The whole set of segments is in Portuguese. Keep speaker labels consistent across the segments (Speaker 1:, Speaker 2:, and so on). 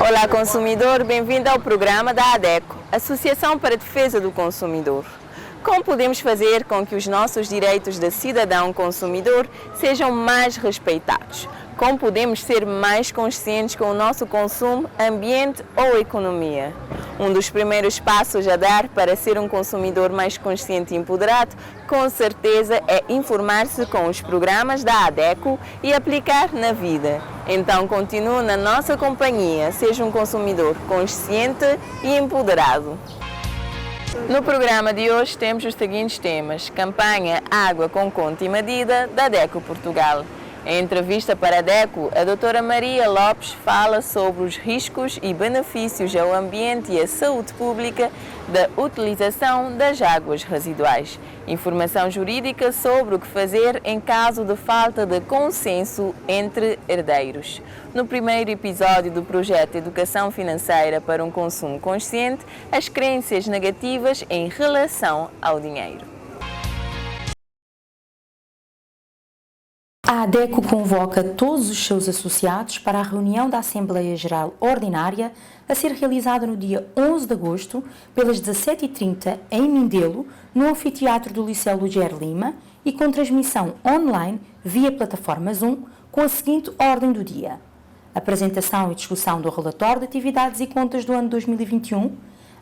Speaker 1: Olá, consumidor, bem-vindo ao programa da ADECO, Associação para a Defesa do Consumidor. Como podemos fazer com que os nossos direitos de cidadão consumidor sejam mais respeitados? Como podemos ser mais conscientes com o nosso consumo, ambiente ou economia? Um dos primeiros passos a dar para ser um consumidor mais consciente e empoderado, com certeza, é informar-se com os programas da ADECO e aplicar na vida. Então, continue na nossa companhia, seja um consumidor consciente e empoderado. No programa de hoje temos os seguintes temas: campanha Água com Conta e Medida da ADECO Portugal. Em entrevista para a ADECO, a doutora Maria Lopes fala sobre os riscos e benefícios ao ambiente e à saúde pública da utilização das águas residuais. Informação jurídica sobre o que fazer em caso de falta de consenso entre herdeiros. No primeiro episódio do projeto Educação Financeira para um Consumo Consciente, as crenças negativas em relação ao dinheiro.
Speaker 2: A ADECO convoca todos os seus associados para a reunião da Assembleia Geral Ordinária a ser realizada no dia 11 de agosto, pelas 17h30, em Mindelo, no Anfiteatro do Liceu Luger Lima e com transmissão online via plataforma Zoom, com a seguinte ordem do dia: apresentação e discussão do relatório de atividades e contas do ano 2021,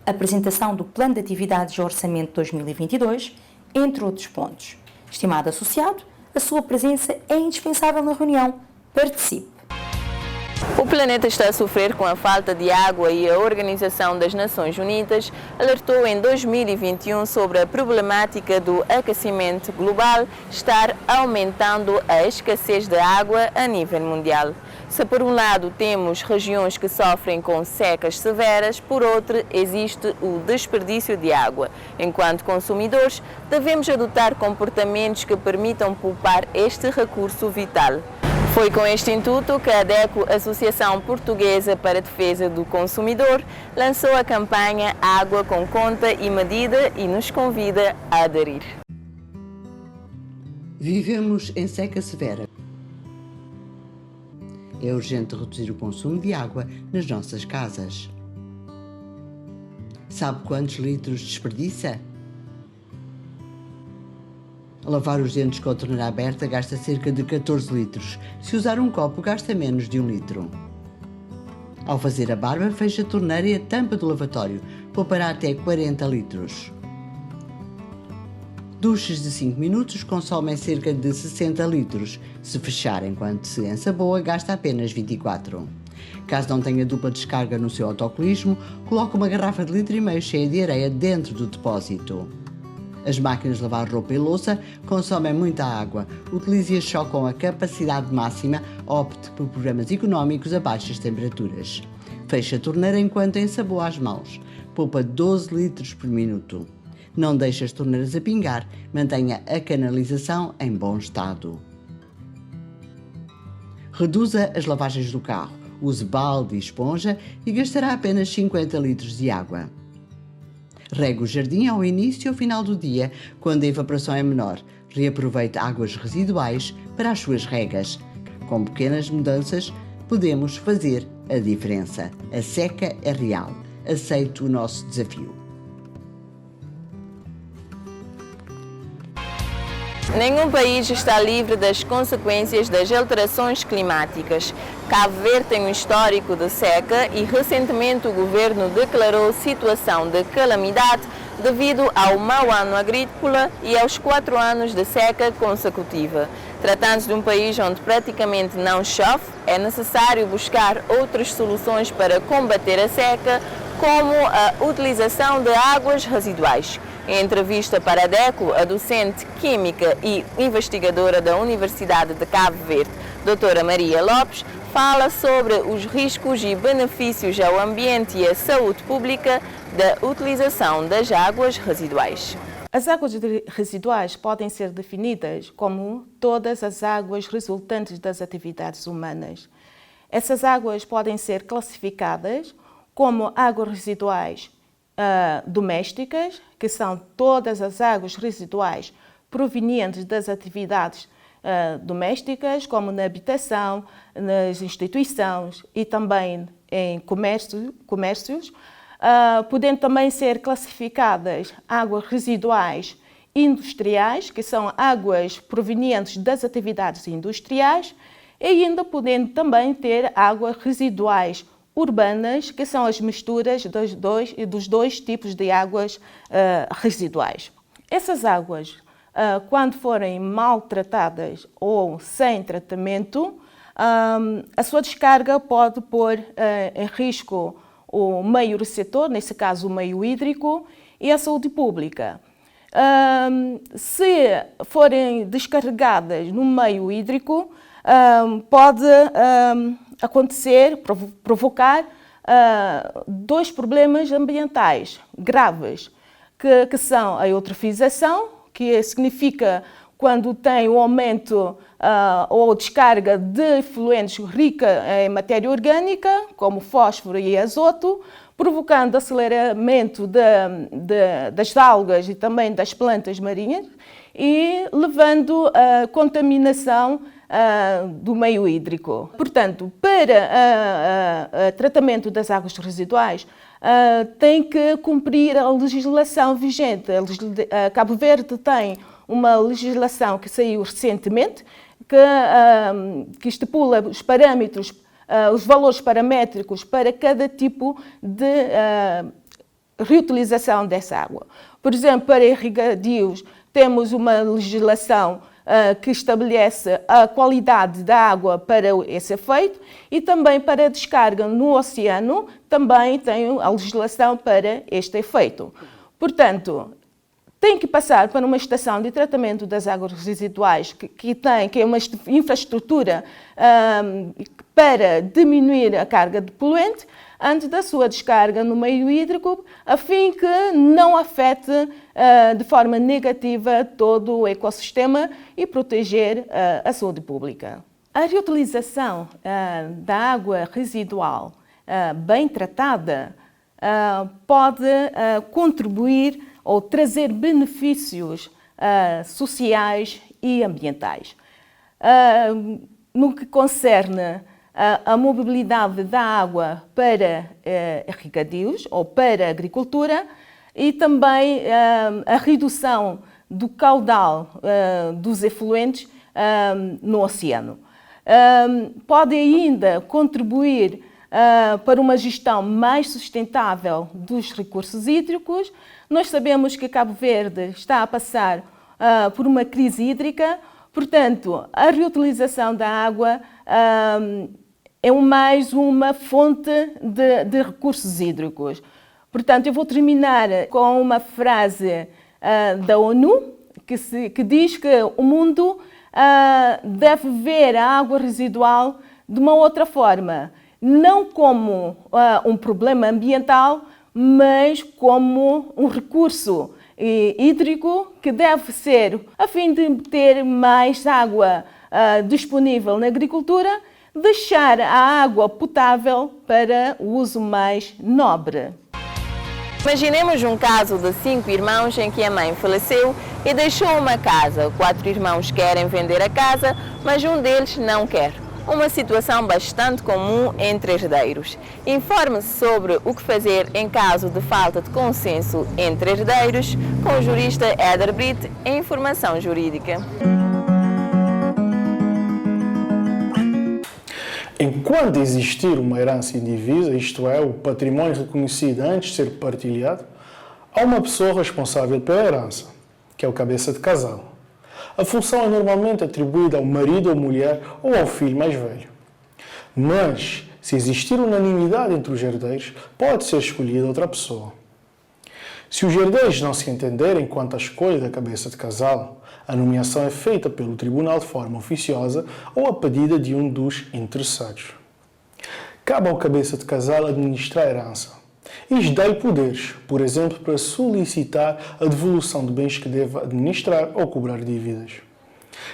Speaker 2: apresentação do Plano de Atividades e Orçamento 2022, entre outros pontos. Estimado associado, a sua presença é indispensável na reunião. Participe!
Speaker 1: O planeta está a sofrer com a falta de água e a Organização das Nações Unidas alertou em 2021 sobre a problemática do aquecimento global estar aumentando a escassez de água a nível mundial. Se por um lado temos regiões que sofrem com secas severas, por outro existe o desperdício de água. Enquanto consumidores, devemos adotar comportamentos que permitam poupar este recurso vital. Foi com este intuito que a ADECO, Associação Portuguesa para a Defesa do Consumidor, lançou a campanha Água com Conta e Medida e nos convida a aderir.
Speaker 3: Vivemos em seca severa. É urgente reduzir o consumo de água nas nossas casas. Sabe quantos litros desperdiça? Lavar os dentes com a torneira aberta gasta cerca de 14 litros. Se usar um copo, gasta menos de 1 litro. Ao fazer a barba, feche a torneira e a tampa do lavatório. Poupará até 40 litros. Duches de 5 minutos consomem cerca de 60 litros. Se fechar enquanto se ensaboa, gasta apenas 24. Caso não tenha dupla descarga no seu autocolismo, coloque uma garrafa de 1,5 litro cheia de areia dentro do depósito. As máquinas de lavar roupa e louça consomem muita água. Utilize-as só com a capacidade máxima, opte por programas económicos a baixas temperaturas. Feche a torneira enquanto ensaboa as mãos. Poupa 12 litros por minuto. Não deixe as torneiras a pingar, mantenha a canalização em bom estado. Reduza as lavagens do carro, use balde e esponja e gastará apenas 50 litros de água. Regue o jardim ao início e ao final do dia, quando a evaporação é menor. Reaproveite águas residuais para as suas regas. Com pequenas mudanças, podemos fazer a diferença. A seca é real. Aceite o nosso desafio.
Speaker 1: Nenhum país está livre das consequências das alterações climáticas. Cabo Verde tem um histórico de seca e recentemente o governo declarou situação de calamidade devido ao mau ano agrícola e aos 4 anos de seca consecutiva. Tratando-se de um país onde praticamente não chove, é necessário buscar outras soluções para combater a seca, como a utilização de águas residuais. Em entrevista para a ADECO, a docente química e investigadora da Universidade de Cabo Verde, doutora Maria Lopes, fala sobre os riscos e benefícios ao ambiente e à saúde pública da utilização das águas residuais.
Speaker 4: As águas residuais podem ser definidas como todas as águas resultantes das atividades humanas. Essas águas podem ser classificadas como águas residuais domésticas, que são todas as águas residuais provenientes das atividades domésticas, como na habitação, nas instituições e também em comércios, podendo também ser classificadas águas residuais industriais, que são águas provenientes das atividades industriais, e ainda podendo também ter águas residuais urbanas, que são as misturas dos dois tipos de águas residuais. Essas águas, quando forem maltratadas ou sem tratamento, a sua descarga pode pôr em risco o meio receptor, nesse caso o meio hídrico, e a saúde pública. Se forem descarregadas no meio hídrico, pode acontecer, provocar dois problemas ambientais graves, que são a eutrofização, que significa quando tem um aumento ou descarga de efluentes rica em matéria orgânica, como fósforo e azoto, provocando aceleramento das algas e também das plantas marinhas e levando a contaminação do meio hídrico. Portanto, para tratamento das águas residuais, tem que cumprir a legislação vigente. Cabo Verde tem uma legislação que saiu recentemente, que estipula os parâmetros, os valores paramétricos para cada tipo de reutilização dessa água. Por exemplo, para irrigadios, temos uma legislação que estabelece a qualidade da água para esse efeito, e também para a descarga no oceano, também tem a legislação para este efeito. Portanto, tem que passar para uma estação de tratamento das águas residuais que é uma infraestrutura para diminuir a carga de poluente antes da sua descarga no meio hídrico, a fim que não afete de forma negativa todo o ecossistema e proteger a saúde pública. A reutilização da água residual bem tratada pode contribuir ou trazer benefícios sociais e ambientais. No que concerne a mobilidade da água para irrigadios ou para a agricultura e também a redução do caudal dos efluentes no oceano. Pode ainda contribuir para uma gestão mais sustentável dos recursos hídricos. Nós sabemos que Cabo Verde está a passar por uma crise hídrica, portanto, a reutilização da água é mais uma fonte de recursos hídricos. Portanto, eu vou terminar com uma frase da ONU que diz que o mundo deve ver a água residual de uma outra forma, não como um problema ambiental, mas como um recurso hídrico que deve ser, a fim de ter mais água disponível na agricultura, deixar a água potável para o uso mais nobre.
Speaker 1: Imaginemos um caso de 5 irmãos em que a mãe faleceu e deixou uma casa. 4 irmãos querem vender a casa, mas um deles não quer. Uma situação bastante comum entre herdeiros. Informe-se sobre o que fazer em caso de falta de consenso entre herdeiros com o jurista Éder Brito em Informação Jurídica.
Speaker 5: Enquanto existir uma herança indivisa, isto é, o património reconhecido antes de ser partilhado, há uma pessoa responsável pela herança, que é o cabeça de casal. A função é normalmente atribuída ao marido ou mulher ou ao filho mais velho. Mas, se existir unanimidade entre os herdeiros, pode ser escolhida outra pessoa. Se os herdeiros não se entenderem quanto à escolha da cabeça de casal, a nomeação é feita pelo tribunal de forma oficiosa ou a pedido de um dos interessados. Cabe ao cabeça de casal administrar a herança. Isto dá-lhe poderes, por exemplo, para solicitar a devolução de bens que deve administrar ou cobrar dívidas.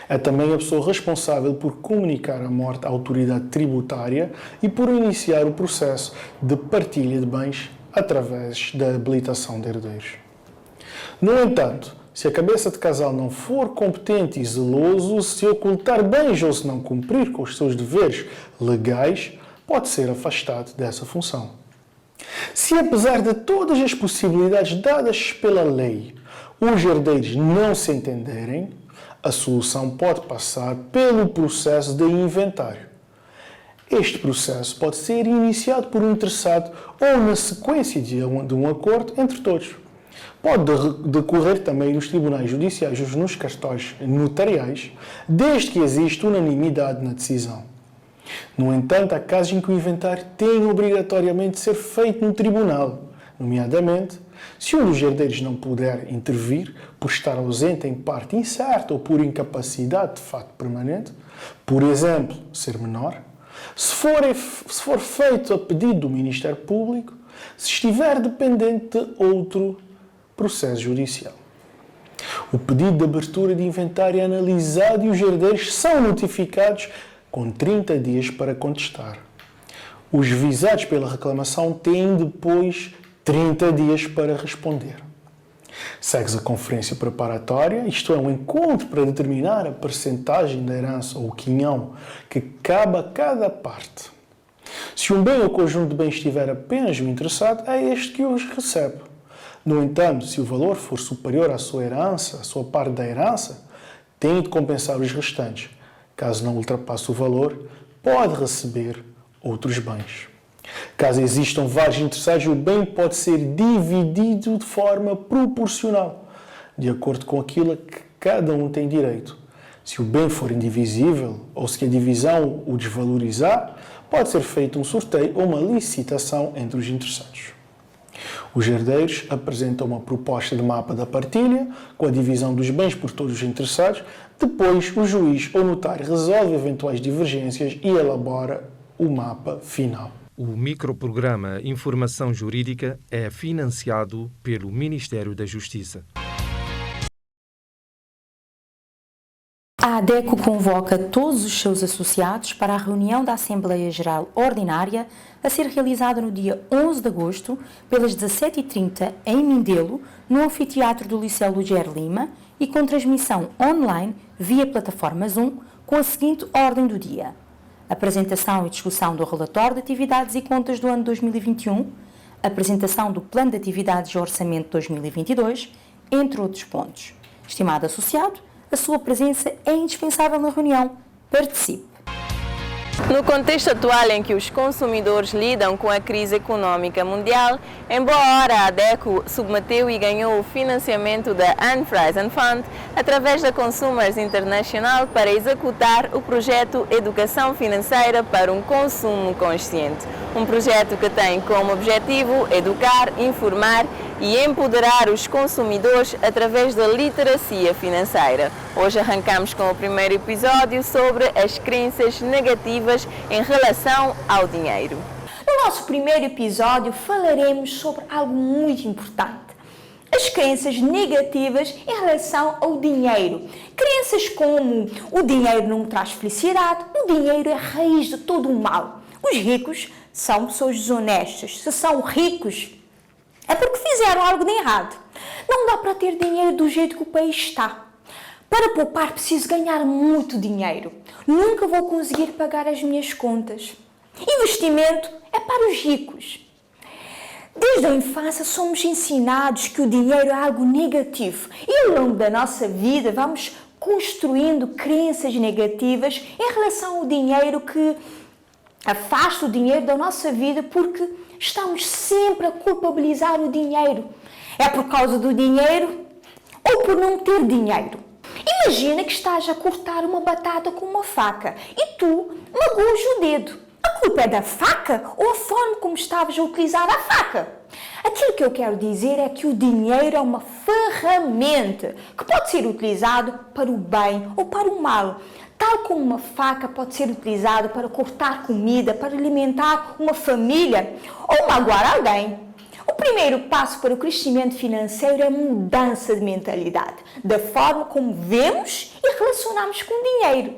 Speaker 5: É também a pessoa responsável por comunicar a morte à autoridade tributária e por iniciar o processo de partilha de bens através da habilitação de herdeiros. No entanto, se a cabeça de casal não for competente e zeloso, se ocultar bens ou se não cumprir com os seus deveres legais, pode ser afastado dessa função. Se apesar de todas as possibilidades dadas pela lei, os herdeiros não se entenderem, a solução pode passar pelo processo de inventário. Este processo pode ser iniciado por um interessado ou na sequência de um acordo entre todos. Pode decorrer também nos tribunais judiciais ou nos cartórios notariais, desde que exista unanimidade na decisão. No entanto, há casos em que o inventário tem obrigatoriamente de ser feito no tribunal, nomeadamente, se um dos herdeiros não puder intervir por estar ausente em parte incerta ou por incapacidade de facto permanente, por exemplo, ser menor, se for feito a pedido do Ministério Público, se estiver dependente de outro processo judicial. O pedido de abertura de inventário é analisado e os herdeiros são notificados com 30 dias para contestar. Os visados pela reclamação têm depois 30 dias para responder. Segue-se a conferência preparatória, isto é, um encontro para determinar a percentagem da herança ou quinhão que cabe a cada parte. Se um bem ou conjunto de bens tiver apenas o interessado, é este que os recebe. No entanto, se o valor for superior à sua herança, à sua parte da herança, tem de compensar os restantes. Caso não ultrapasse o valor, pode receber outros bens. Caso existam vários interessados, o bem pode ser dividido de forma proporcional, de acordo com aquilo a que cada um tem direito. Se o bem for indivisível ou se a divisão o desvalorizar, pode ser feito um sorteio ou uma licitação entre os interessados. Os herdeiros apresentam uma proposta de mapa da partilha, com a divisão dos bens por todos os interessados. Depois, o juiz ou notário resolve eventuais divergências e elabora o mapa final.
Speaker 6: O microprograma Informação Jurídica é financiado pelo Ministério da Justiça.
Speaker 2: A ADECO convoca todos os seus associados para a reunião da Assembleia Geral Ordinária a ser realizada no dia 11 de agosto, pelas 17h30, em Mindelo, no Anfiteatro do Liceu Luger Lima e com transmissão online via plataforma Zoom, com a seguinte ordem do dia: apresentação e discussão do relatório de atividades e contas do ano 2021, apresentação do Plano de Atividades e Orçamento 2022, entre outros pontos. Estimado associado, a sua presença é indispensável na reunião. Participe!
Speaker 1: No contexto atual em que os consumidores lidam com a crise econômica mundial, em boa hora a ADECO submeteu e ganhou o financiamento da Anne Friesen Fund através da Consumers International para executar o projeto Educação Financeira para um Consumo Consciente. Um projeto que tem como objetivo educar, informar e empoderar os consumidores através da literacia financeira. Hoje arrancamos com o primeiro episódio sobre as crenças negativas em relação ao dinheiro.
Speaker 7: No nosso primeiro episódio falaremos sobre algo muito importante: as crenças negativas em relação ao dinheiro. Crenças como o dinheiro não traz felicidade, o dinheiro é a raiz de todo o mal. Os ricos são pessoas desonestas. Se são ricos, é porque fizeram algo de errado. Não dá para ter dinheiro do jeito que o país está. Para poupar preciso ganhar muito dinheiro. Nunca vou conseguir pagar as minhas contas. Investimento é para os ricos. Desde a infância somos ensinados que o dinheiro é algo negativo e ao longo da nossa vida vamos construindo crenças negativas em relação ao dinheiro que afasta o dinheiro da nossa vida porque estamos sempre a culpabilizar o dinheiro. É por causa do dinheiro ou por não ter dinheiro. Imagina que estás a cortar uma batata com uma faca e tu magoas o dedo. A culpa é da faca ou a forma como estavas a utilizar a faca? Aquilo que eu quero dizer é que o dinheiro é uma ferramenta que pode ser utilizado para o bem ou para o mal. Tal como uma faca pode ser utilizada para cortar comida, para alimentar uma família ou magoar alguém. O primeiro passo para o crescimento financeiro é a mudança de mentalidade, da forma como vemos e relacionamos com o dinheiro.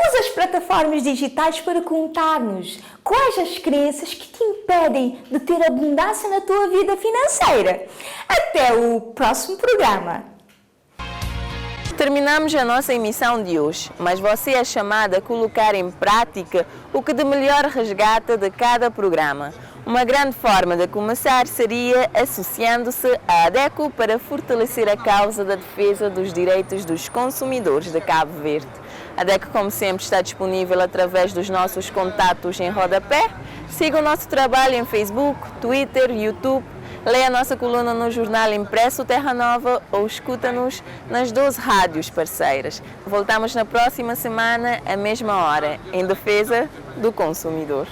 Speaker 7: Usa as plataformas digitais para contar-nos quais as crenças que te impedem de ter abundância na tua vida financeira. Até o próximo programa!
Speaker 1: Terminamos a nossa emissão de hoje, mas você é chamado a colocar em prática o que de melhor resgata de cada programa. Uma grande forma de começar seria associando-se à ADECO para fortalecer a causa da defesa dos direitos dos consumidores de Cabo Verde. A ADECO, como sempre, está disponível através dos nossos contatos em rodapé. Siga o nosso trabalho em Facebook, Twitter, YouTube. Leia a nossa coluna no jornal impresso Terra Nova ou escuta-nos nas 12 rádios parceiras. Voltamos na próxima semana, à mesma hora, em defesa do consumidor.